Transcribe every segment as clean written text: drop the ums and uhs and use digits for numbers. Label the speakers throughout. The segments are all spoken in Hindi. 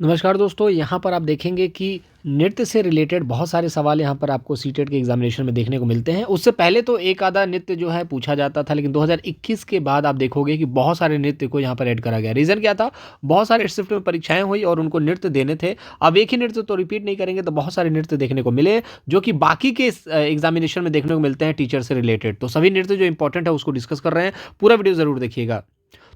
Speaker 1: नमस्कार दोस्तों, यहाँ पर आप देखेंगे कि नृत्य से रिलेटेड बहुत सारे सवाल यहाँ पर आपको सीटेट के एग्जामिनेशन में देखने को मिलते हैं। उससे पहले तो एक आधा नृत्य जो है पूछा जाता था, लेकिन 2021 के बाद आप देखोगे कि बहुत सारे नृत्य को यहाँ पर ऐड करा गया। रीज़न क्या था? बहुत सारे शिफ्ट में परीक्षाएं हुई और उनको नृत्य देने थे। अब एक ही नृत्य तो रिपीट नहीं करेंगे, तो बहुत सारे नृत्य देखने को मिले जो कि बाकी के एग्जामिनेशन में देखने को मिलते हैं टीचर से रिलेटेड। तो सभी नृत्य जो इंपॉर्टेंट है उसको डिस्कस कर रहे हैं। पूरा वीडियो ज़रूर देखिएगा।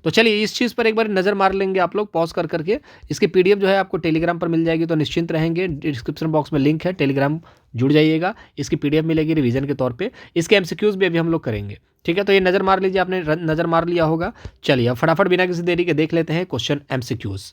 Speaker 1: तो चलिए इस चीज़ पर एक बार नज़र मार लेंगे आप लोग पॉज कर करके। इसकी पीडीएफ जो है आपको टेलीग्राम पर मिल जाएगी, तो निश्चिंत रहेंगे। डिस्क्रिप्शन बॉक्स में लिंक है, टेलीग्राम जुड़ जाइएगा। इसकी पीडीएफ मिलेगी रिवीजन के तौर पे। इसके एमसीक्यूज़ भी अभी हम लोग करेंगे, ठीक है। तो ये नज़र मार लीजिए, आपने नज़र मार लिया होगा। चलिए अब फटाफट बिना किसी देरी के देख लेते हैं क्वेश्चन एमसीक्यूज़।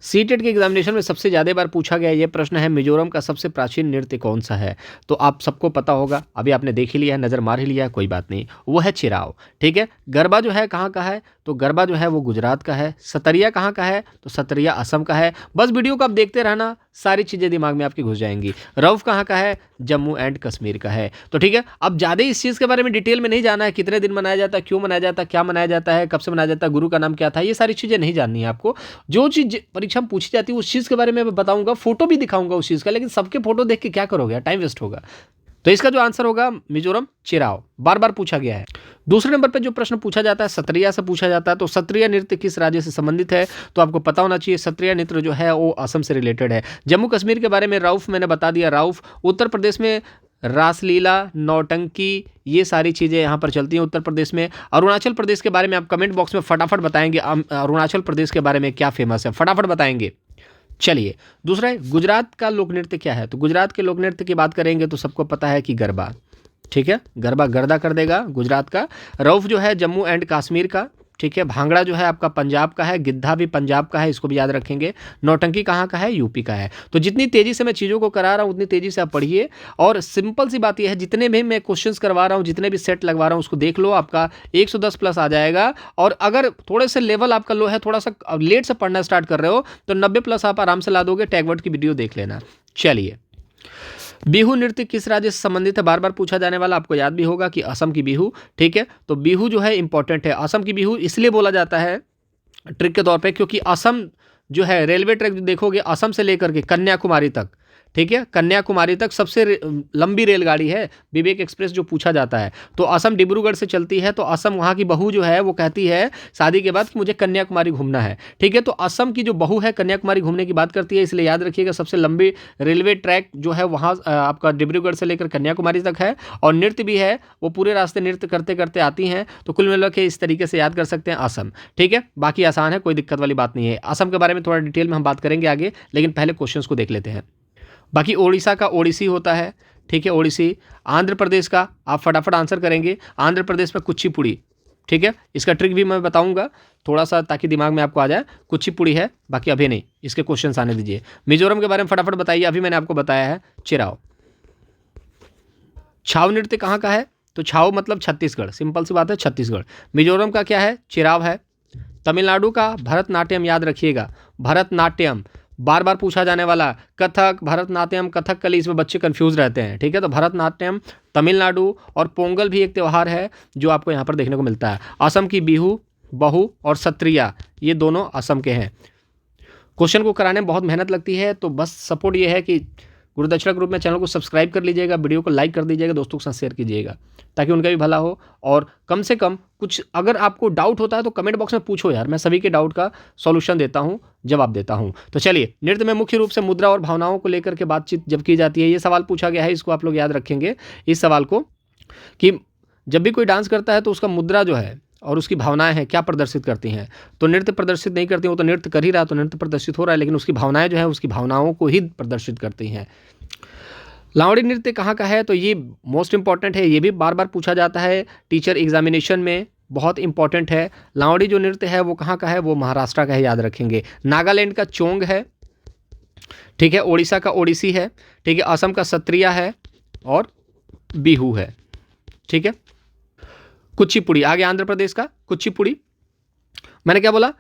Speaker 1: सीटेट के एग्जामिनेशन में सबसे ज़्यादा बार पूछा गया ये प्रश्न है, मिजोरम का सबसे प्राचीन नृत्य कौन सा है? तो आप सबको पता होगा, अभी आपने देख ही लिया है, नज़र मार ही लिया है, कोई बात नहीं, वो है चिराव, ठीक है। गरबा जो है कहाँ का है? तो गरबा जो है वो गुजरात का है। सतरिया कहाँ का है? तो सतरिया असम का है। बस वीडियो को आप देखते रहना, सारी चीज़ें दिमाग में आपकी घुस जाएंगी। रऊफ कहाँ का है? जम्मू एंड कश्मीर का है। तो ठीक है, अब ज़्यादा इस चीज़ के बारे में डिटेल में नहीं जाना है, कितने दिन मनाया जाता है, क्यों मनाया जाता है, क्या मनाया जाता है, कब से मनाया जाता है, गुरु का नाम क्या था, ये सारी चीज़ें नहीं जाननी है आपको। जो चीज़ परीक्षा में पूछी जाती है उस चीज़ के बारे में मैं बताऊंगा, फोटो भी दिखाऊंगा उस चीज़ का, लेकिन सबके फोटो देख के क्या करोगे, टाइम वेस्ट होगा। तो इसका जो आंसर होगा मिजोरम चिराव, बार बार पूछा गया है। दूसरे नंबर पे जो प्रश्न पूछा जाता है सत्रिया से पूछा जाता है। तो सत्रिया नृत्य किस राज्य से संबंधित है? तो आपको पता होना चाहिए, सत्रिया नृत्य जो है वो असम से रिलेटेड है। जम्मू कश्मीर के बारे में राउफ मैंने बता दिया, राउफ। उत्तर प्रदेश में रासलीला, नौटंकी, ये सारी चीज़ें यहाँ पर चलती हैं उत्तर प्रदेश में। अरुणाचल प्रदेश के बारे में आप कमेंट बॉक्स में फटाफट बताएंगे, अरुणाचल प्रदेश के बारे में क्या फेमस है, फटाफट बताएंगे। चलिए दूसरा है गुजरात का लोक नृत्य क्या है? तो गुजरात के लोक नृत्य की बात करेंगे तो सबको पता है कि गरबा, ठीक है। गरबा गर्दा कर देगा गुजरात का। रऊफ जो है जम्मू एंड कश्मीर का, ठीक है। भांगड़ा जो है आपका पंजाब का है। गिद्धा भी पंजाब का है, इसको भी याद रखेंगे। नौटंकी कहाँ का है? यूपी का है। तो जितनी तेज़ी से मैं चीज़ों को करा रहा हूँ उतनी तेज़ी से आप पढ़िए। और सिंपल सी बात यह है, जितने भी मैं क्वेश्चंस करवा रहा हूँ, जितने भी सेट लगवा रहा हूँ, उसको देख लो, आपका 110 प्लस आ जाएगा। और अगर थोड़े से लेवल आपका लो है, थोड़ा सा लेट से पढ़ना स्टार्ट कर रहे हो, तो 90 प्लस आप आराम से ला दोगे। टैगवर्ड की वीडियो देख लेना। चलिए, बिहू नृत्य किस राज्य से संबंधित है? बार बार पूछा जाने वाला, आपको याद भी होगा कि असम की बिहू, ठीक है। तो बिहू जो है इंपॉर्टेंट है। असम की बिहू इसलिए बोला जाता है ट्रिक के तौर पे, क्योंकि असम जो है रेलवे ट्रैक जो देखोगे असम से लेकर के कन्याकुमारी तक, ठीक है, कन्याकुमारी तक सबसे लंबी रेलगाड़ी है विवेक एक्सप्रेस जो पूछा जाता है। तो असम डिब्रूगढ़ से चलती है। तो असम वहाँ की बहू जो है वो कहती है शादी के बाद कि मुझे कन्याकुमारी घूमना है, ठीक है। तो असम की जो बहू है कन्याकुमारी घूमने की बात करती है, इसलिए याद रखिएगा सबसे लंबी रेलवे ट्रैक जो है वहाँ आपका डिब्रूगढ़ से लेकर कन्याकुमारी तक है। और नृत्य भी है, वो पूरे रास्ते नृत्य करते करते आती हैं। तो कुल मिला के इस तरीके से याद कर सकते हैं असम, ठीक है। बाकी आसान है, कोई दिक्कत वाली बात नहीं है। असम के बारे में थोड़ा डिटेल में हम बात करेंगे आगे, लेकिन पहले क्वेश्चंस को देख लेते हैं। बाकी ओडिशा का ओडिसी होता है, ठीक है, ओडिसी। आंध्र प्रदेश का आप फटाफट आंसर करेंगे, आंध्र प्रदेश में कुचिपुड़ी, ठीक है। इसका ट्रिक भी मैं बताऊंगा थोड़ा सा, ताकि दिमाग में आपको आ जाए। कुचिपुड़ी है, बाकी अभी नहीं, इसके क्वेश्चंस आने दीजिए। मिजोरम के बारे में फटाफट बताइए, अभी मैंने आपको बताया है चिराव। छाव नृत्य कहाँ का है? तो छाव मतलब छत्तीसगढ़, सिंपल सी बात है, छत्तीसगढ़। मिजोरम का क्या है? चिराव है। तमिलनाडु का भरतनाट्यम, याद रखिएगा, भरतनाट्यम बार बार पूछा जाने वाला। कथक, भरतनाट्यम, कथकली, इसमें बच्चे कंफ्यूज रहते हैं, ठीक है। तो भरतनाट्यम तमिलनाडु। और पोंगल भी एक त्यौहार है जो आपको यहाँ पर देखने को मिलता है। असम की बिहू, बहू और सत्रिया, ये दोनों असम के हैं। क्वेश्चन को कराने में बहुत मेहनत लगती है, तो बस सपोर्ट ये है कि गुरुदक्षिणा ग्रुप में चैनल को सब्सक्राइब कर लीजिएगा, वीडियो को लाइक कर दीजिएगा, दोस्तों के साथ शेयर कीजिएगा, ताकि उनका भी भला हो। और कम से कम कुछ अगर आपको डाउट होता है तो कमेंट बॉक्स में पूछो यार, मैं सभी के डाउट का सॉल्यूशन देता हूँ, जवाब देता हूँ। तो चलिए, नृत्य में मुख्य रूप से मुद्रा और भावनाओं को लेकर के बातचीत जब की जाती है, ये सवाल पूछा गया है, इसको आप लोग याद रखेंगे इस सवाल को, कि जब भी कोई डांस करता है तो उसका मुद्रा जो है और उसकी भावनाएं हैं क्या प्रदर्शित करती हैं। तो नृत्य प्रदर्शित नहीं करती, वो तो नृत्य कर ही रहा, तो नृत्य प्रदर्शित हो रहा है, लेकिन उसकी भावनाएं जो है उसकी भावनाओं को ही प्रदर्शित करती हैं। लावड़ी नृत्य कहाँ का है? तो ये मोस्ट इंपॉर्टेंट है, ये भी बार बार पूछा जाता है टीचर एग्जामिनेशन में, बहुत इंपॉर्टेंट है। लावड़ी जो नृत्य है वो कहाँ का है? वो महाराष्ट्र का है, याद रखेंगे। नागालैंड का चोंग है, ठीक है। ओडिशा का ओडिसी है, ठीक है। असम का सत्रिया है और बिहू है, ठीक है। कुचिपुड़ी, आगे आंध्र प्रदेश का कुचिपुड़ी। मैंने क्या बोला?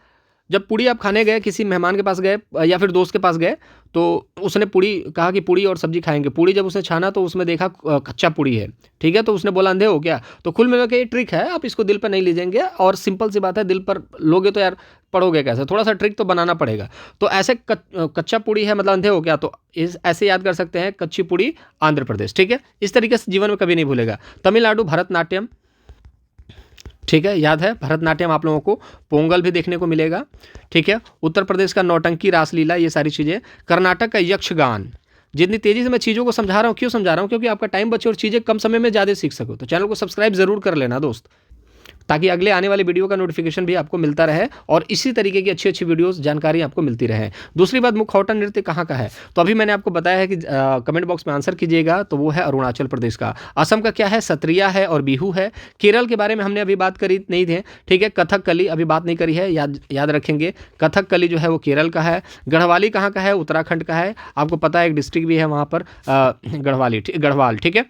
Speaker 1: जब पूड़ी आप खाने गए, किसी मेहमान के पास गए या फिर दोस्त के पास गए, तो उसने पूड़ी कहा कि पूड़ी और सब्जी खाएंगे। पूड़ी जब उसने छाना तो उसमें देखा कच्चा पूड़ी है, ठीक है, तो उसने बोला अंधे हो क्या? तो कुल मिला के ये ट्रिक है, आप इसको दिल पर नहीं लीजिएंगे, और सिंपल सी बात है, दिल पर लोगे तो यार पढ़ोगे कैसे, थोड़ा सा ट्रिक तो बनाना पड़ेगा। तो ऐसे कच्चा पूड़ी है मतलब अंधे हो क्या, तो इस ऐसे याद कर सकते हैं, कच्ची पूड़ी आंध्र प्रदेश, ठीक है। इस तरीके से जीवन में कभी नहीं भूलेगा। तमिलनाडु भरतनाट्यम, ठीक है, याद है भरतनाट्यम आप लोगों को। पोंगल भी देखने को मिलेगा, ठीक है। उत्तर प्रदेश का नौटंकी रासलीला, ये सारी चीज़ें। कर्नाटक का यक्षगान। जितनी तेज़ी से मैं चीज़ों को समझा रहा हूँ, क्यों समझा रहा हूँ, क्योंकि आपका टाइम बचे और चीज़ें कम समय में ज़्यादा सीख सको। तो चैनल को सब्सक्राइब जरूर कर लेना दोस्त, ताकि अगले आने वाले वीडियो का नोटिफिकेशन भी आपको मिलता रहे और इसी तरीके की अच्छी अच्छी वीडियोस जानकारी आपको मिलती रहे। दूसरी बात, मुखौटा नृत्य कहाँ का है, तो अभी मैंने आपको बताया है कि कमेंट बॉक्स में आंसर कीजिएगा, तो वो है अरुणाचल प्रदेश का। असम का क्या है, सत्रिया है और बिहू है। केरल के बारे में हमने अभी बात करी नहीं थे, ठीक है। कथकली अभी बात नहीं करी है, याद रखेंगे। कथकली जो है वो केरल का है। गढ़वाली कहाँ का है, उत्तराखंड का है। आपको पता है एक डिस्ट्रिक्ट भी है वहाँ पर गढ़वाल, ठीक है।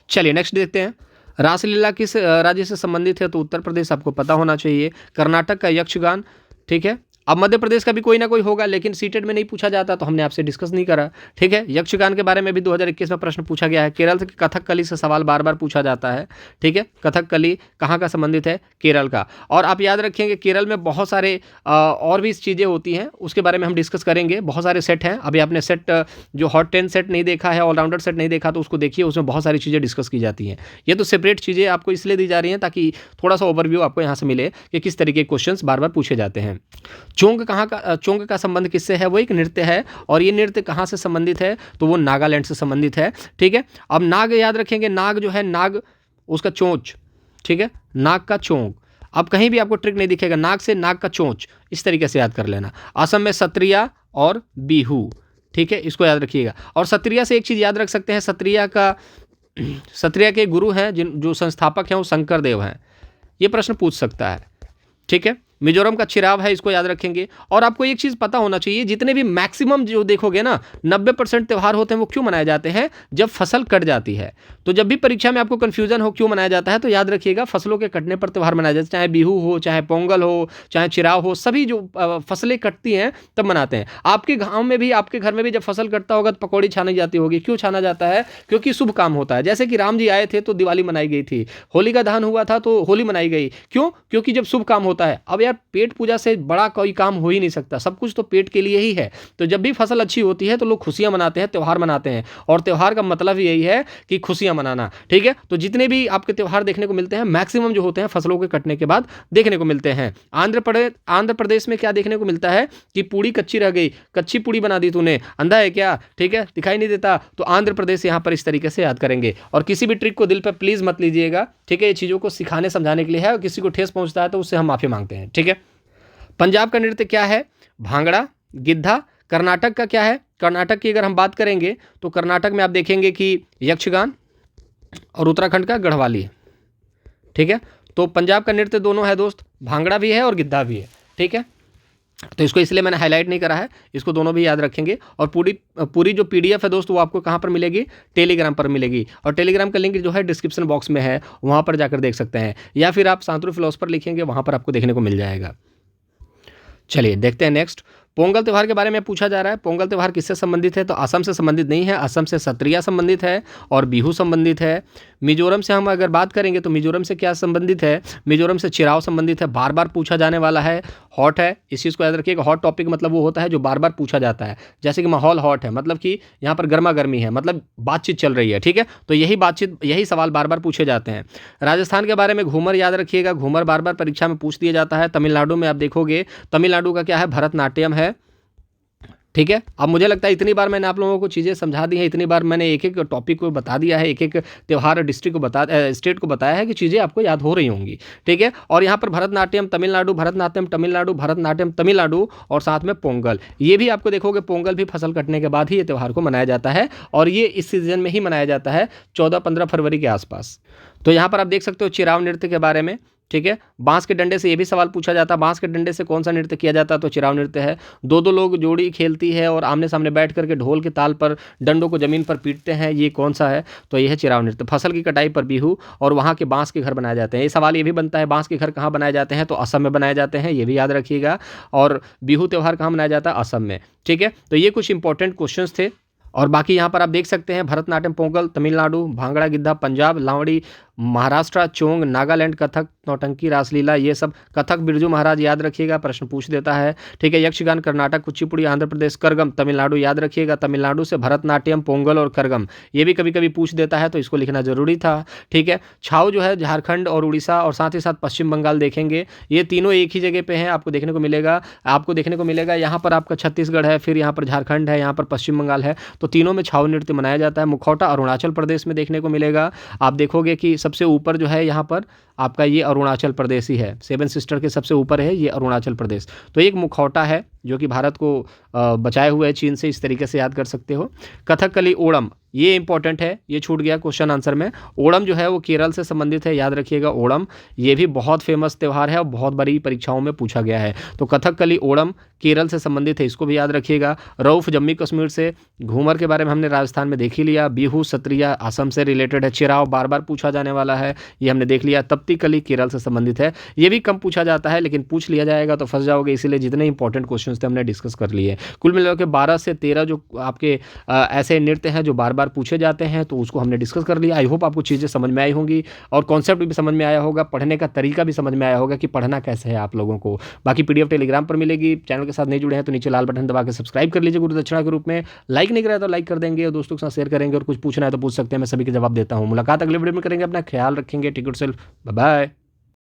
Speaker 1: चलिए नेक्स्ट देखते हैं। रासलीला किस राज्य से संबंधित है, तो उत्तर प्रदेश आपको पता होना चाहिए। कर्नाटक का यक्षगान, ठीक है। अब मध्य प्रदेश का भी कोई ना कोई होगा, लेकिन सीटेट में नहीं पूछा जाता, तो हमने आपसे डिस्कस नहीं करा, ठीक है। यक्षगान के बारे में भी 2021 में प्रश्न पूछा गया है। केरल से कथकली से सवाल बार बार पूछा जाता है, ठीक है। कथकली कहाँ का संबंधित है, केरल का। और आप याद रखेंगे केरल में बहुत सारे और भी चीज़ें होती हैं, उसके बारे में हम डिस्कस करेंगे। बहुत सारे सेट हैं, अभी आपने सेट जो हॉट 10 सेट नहीं देखा है, ऑलराउंडर सेट नहीं देखा, तो उसको देखिए, उसमें बहुत सारी चीज़ें डिस्कस की जाती हैं। ये तो सेपरेट चीज़ें आपको इसलिए दी जा रही हैं ताकि थोड़ा सा ओवरव्यू आपको यहाँ से मिले कि किस तरीके के क्वेश्चन बार बार पूछे जाते हैं। चोंग का संबंध किससे है, वो एक नृत्य है, और ये नृत्य कहाँ से संबंधित है, तो वो नागालैंड से संबंधित है, ठीक है। अब नाग याद रखेंगे, नाग जो है, नाग उसका चोंच, ठीक है, नाग का चोंग। अब कहीं भी आपको ट्रिक नहीं दिखेगा, नाग से नाग का चोंच, इस तरीके से याद कर लेना। असम में सत्रिया और बिहू, ठीक है, इसको याद रखिएगा। और सत्रिया से एक चीज़ याद रख सकते हैं, सत्रिया के गुरु हैं जो संस्थापक हैं वो शंकर देव हैं, ये प्रश्न पूछ सकता है, ठीक है। मिजोरम का चिराव है, इसको याद रखेंगे। और आपको एक चीज़ पता होना चाहिए, जितने भी मैक्सिमम जो देखोगे ना 90% त्यौहार होते हैं, वो क्यों मनाए जाते हैं, जब फसल कट जाती है। तो जब भी परीक्षा में आपको कन्फ्यूजन हो क्यों मनाया जाता है, तो याद रखिएगा फसलों के कटने पर त्यौहार मनाया जाता है। चाहे बिहू हो, चाहे पोंगल हो, चाहे चिराव हो, सभी जो फसलें कटती हैं तब मनाते हैं। आपके गाँव में भी, आपके घर में भी जब फसल कटता होगा तो पकौड़ी छानी जाती होगी। क्यों छाना जाता है, क्योंकि शुभ काम होता है। जैसे कि राम जी आए थे तो दिवाली मनाई गई थी, होली का दहन हुआ था तो होली मनाई गई, क्यों, क्योंकि जब शुभ काम होता है। अब यार पेट पूजा से बड़ा कोई काम हो ही नहीं सकता, सब कुछ तो पेट के लिए ही है। तो जब भी फसल अच्छी होती है तो लोग खुशियां मनाते हैं, त्यौहार मनाते हैं, और त्यौहार का मतलब यही है कि खुशियां मनाना, ठीक है। तो जितने भी आपके त्यौहार देखने को मिलते हैं, मैक्सिमम जो होते हैं फसलों के कटने के बाद देखने को मिलते हैं। आंध्र प्रदेश में क्या देखने को मिलता है कि पूड़ी कच्ची रह गई, कच्ची पूड़ी बना दी तूने, अंधा है क्या, ठीक है, दिखाई नहीं देता। तो आंध्र प्रदेश यहाँ पर इस तरीके से याद करेंगे। और किसी भी ट्रिक को दिल पर प्लीज मत लीजिएगा, ठीक है, ये चीज़ों को सिखाने समझाने के लिए है, और किसी को ठेस पहुंचता है तो उससे हम माफी मांगते हैं, ठीक है। पंजाब का नृत्य क्या है, भांगड़ा, गिद्धा। कर्नाटक का क्या है, कर्नाटक की अगर हम बात करेंगे तो कर्नाटक में आप देखेंगे कि यक्षगान, और उत्तराखंड का गढ़वाली, ठीक है। तो पंजाब का नृत्य दोनों है दोस्त, भांगड़ा भी है और गिद्धा भी है, ठीक है। तो इसको इसलिए मैंने हाईलाइट नहीं करा है, इसको दोनों भी याद रखेंगे। और पूरी जो पीडीएफ है दोस्त, वो आपको कहाँ पर मिलेगी, टेलीग्राम पर मिलेगी। और टेलीग्राम का लिंक जो है डिस्क्रिप्शन बॉक्स में है, वहाँ पर जाकर देख सकते हैं, या फिर आप शांतनु फिलोसफर लिखेंगे, वहाँ पर आपको देखने को मिल जाएगा। चलिए देखते हैं नेक्स्ट। पोंगल त्यौहार के बारे में पूछा जा रहा है। पोंगल त्यौहार किससे संबंधित है, तो असम से संबंधित नहीं है, असम से सत्रिया संबंधित है और बिहू संबंधित है। मिजोरम से हम अगर बात करेंगे तो मिजोरम से क्या संबंधित है, मिजोरम से चिराव संबंधित है, बार बार पूछा जाने वाला है, हॉट है, इस चीज़ को याद रखिएगा। हॉट टॉपिक मतलब वो होता है जो बार बार पूछा जाता है, जैसे कि माहौल हॉट है, मतलब कि यहाँ पर गर्मा गर्मी है, मतलब बातचीत चल रही है, ठीक है। तो यही सवाल बार बार पूछे जाते हैं। राजस्थान के बारे में घूमर याद रखिएगा, घूमर बार बार परीक्षा में पूछ दिया जाता है। तमिलनाडु में आप देखोगे, तमिलनाडु का क्या है, भरतनाट्यम है, ठीक है। अब मुझे लगता है इतनी बार मैंने आप लोगों को चीज़ें समझा दी हैं, इतनी बार मैंने एक एक टॉपिक को बता दिया है, एक एक त्यौहार डिस्ट्रिक्ट को स्टेट को बताया है कि चीज़ें आपको याद हो रही होंगी, ठीक है। और यहाँ पर भरतनाट्यम तमिलनाडु, भरतनाट्यम तमिलनाडु, भरतनाट्यम तमिलनाडु, और साथ में पोंगल, ये भी आपको देखोगे, पोंगल भी फसल कटने के बाद ही ये त्यौहार को मनाया जाता है, और ये इस सीजन में ही मनाया जाता है, 14-15 फरवरी के आसपास। तो यहाँ पर आप देख सकते हो चिराव नृत्य के बारे में, ठीक है। बांस के डंडे से ये भी सवाल पूछा जाता है, बांस के डंडे से कौन सा नृत्य किया जाता है, तो चिराव नृत्य है। दो दो लोग जोड़ी खेलती है और आमने सामने बैठ करके ढोल के ताल पर डंडों को जमीन पर पीटते हैं, ये कौन सा है, तो ये है चिराव नृत्य। फसल की कटाई पर बिहू और वहाँ के बांस के घर बनाए जाते हैं। ये सवाल ये भी बनता है, बांस के घर कहाँ बनाए जाते हैं, तो असम में बनाए जाते हैं, ये भी याद रखिएगा। और बिहू त्यौहार कहाँ मनाया जाता है, असम में। ठीक है, तो ये कुछ इंपॉर्टेंट क्वेश्चंस थे। और बाकी यहाँ पर आप देख सकते हैं भरतनाट्यम पोंगल तमिलनाडु, भांगड़ा गिद्धा पंजाब, लावड़ी महाराष्ट्र, चोंग नागालैंड, कथक नौटंकी रासलीला ये सब, कथक बिरजू महाराज याद रखिएगा, प्रश्न पूछ देता है। ठीक है, यक्षगान कर्नाटक, कुचिपुड़ी आंध्र प्रदेश, करगम तमिलनाडु याद रखिएगा, तमिलनाडु से भरतनाट्यम पोंगल और करगम ये भी कभी कभी पूछ देता है, तो इसको लिखना जरूरी था। ठीक है, छाऊ जो है झारखंड और उड़ीसा और साथ ही साथ पश्चिम बंगाल देखेंगे, ये तीनों एक ही जगह पे हैं, आपको देखने को मिलेगा यहाँ पर आपका छत्तीसगढ़ है, फिर यहाँ पर झारखंड है, यहाँ पर पश्चिम बंगाल है, तो तीनों में छाऊ नृत्य मनाया जाता है। मुखौटा अरुणाचल प्रदेश में देखने को मिलेगा। आप देखोगे कि सबसे ऊपर जो है यहाँ पर आपका ये अरुणाचल प्रदेश ही है, सेवन सिस्टर के सबसे ऊपर है ये अरुणाचल प्रदेश। तो एक मुखौटा है जो कि भारत को बचाए हुए है चीन से, इस तरीके से याद कर सकते हो। कथकली ओणम ये इंपॉर्टेंट है, ये छूट गया क्वेश्चन आंसर में। ओणम जो है वो केरल से संबंधित है, याद रखिएगा ओणम, ये भी बहुत फेमस त्यौहार है और बहुत बड़ी परीक्षाओं में पूछा गया है। तो कथकली ओणम केरल से संबंधित है, इसको भी याद रखिएगा। रऊफ जम्मू कश्मीर से, घूमर के बारे में हमने राजस्थान में देख ही लिया। बिहू सत्रिया असम से रिलेटेड है। चिराव बार बार पूछा जाने वाला है, ये हमने देख लिया। तप्ती कली केरल से संबंधित है, ये भी कम पूछा जाता है लेकिन पूछ लिया जाएगा तो फंस जाओगे, इसीलिए जितने इंपॉर्टेंट क्वेश्चन थे हमने डिस्कस कर लिए। कुल मिलाकर के 12 से 13 जो आपके ऐसे नृत्य हैं जो बार बार पूछे जाते हैं, तो उसको हमने डिस्कस कर लिया। आई होप आपको चीज़ें समझ में आई होंगी और कॉन्सेप्ट भी समझ में आया होगा, पढ़ने का तरीका भी समझ में आया होगा कि पढ़ना कैसे है आप लोगों को। बाकी पीडीएफ टेलीग्राम पर मिलेगी। चैनल के साथ नहीं जुड़े हैं तो नीचे लाल बटन दबा के सब्सक्राइब कर लीजिए गुरु दक्षिणा के रूप में। लाइक नहीं करा तो लाइक कर देंगे और दोस्तों के साथ शेयर करेंगे, और कुछ पूछना है तो पूछ सकते हैं, मैं सभी के जवाब देता हूँ। मुलाकात अगले वीडियो में करेंगे, अपना ख्याल रखेंगे। Take care, bye bye.